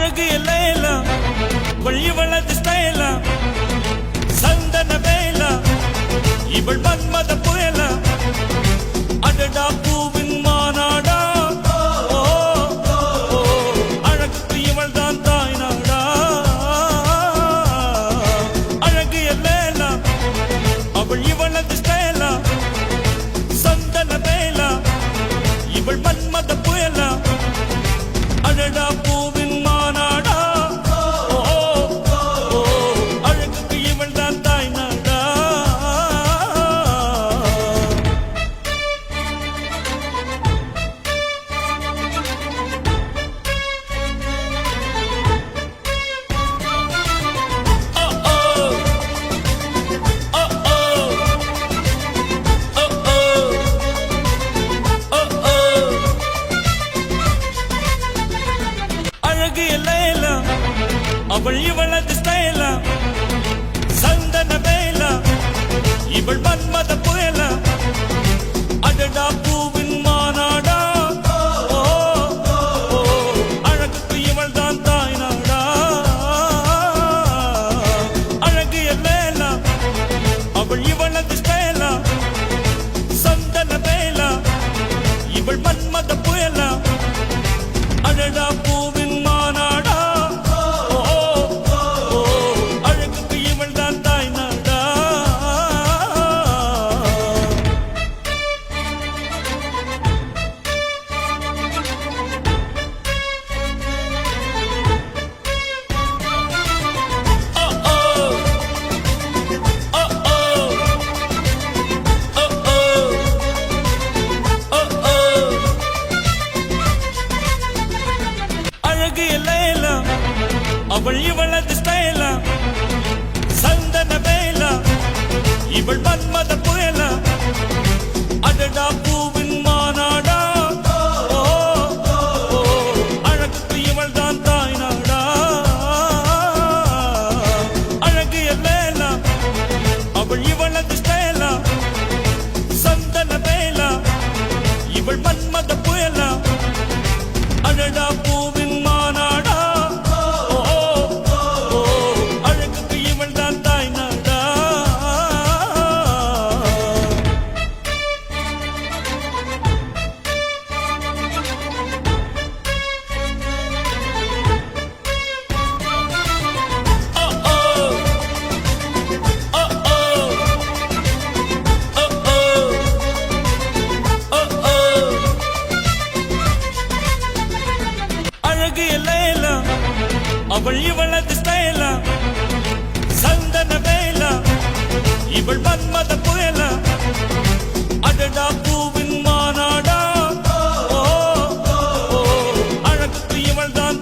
அழகு எல்லையில வழி வளர்ந்து ஸ்டைல சந்தன வேல இவள் மன்மத புயல அடடா பூவின் மாநாடா அழகுக்கு இவள் தான் தாய் நாடா அழகு எல்லையில அவள் இவளது ஸ்டைல சந்தன வேல இவள் மன்மத புயல அடடா பூவின் மாநாடா அழகுக்கு இவள் தான் தாய் நாடா அழகு எல்லையில அவள் இவளது ஸ்டைல சந்தன வேல இவள் மன்மத புயல அடடா பூவின் மாநாடா அழகுக்கு இவள் தான் தாய் நாடா அழகு எல்லையில அவள் இவளது ஸ்டைல சந்தன வேல இவள் மன்மத புயல அடடா பூவின் மாநாடா அழகுக்கு இவள் தான் தாய் நாடா அழகு எல்லையில அவள் இவளது ஸ்டைல சந்தன வேல இவள் மன்மத புயல அடடா பூவின் மாநாடா அழகுக்கு இவள் தான் தாய் நாடா அழகு எல்லையில அவள் இவளது ஸ்டைல சந்தன வேல இவள் மன்மத புயல அடடா பூவின் மாநாடா அழகுக்கு இவள் தான் தாய் நாடா அழகு எல்லையில அவள் இவளது ஸ்டைல சந்தன வேல இவள் மன்மத புயல அடடா பூவின் மாநாடா அழகுக்கு இவள் தான்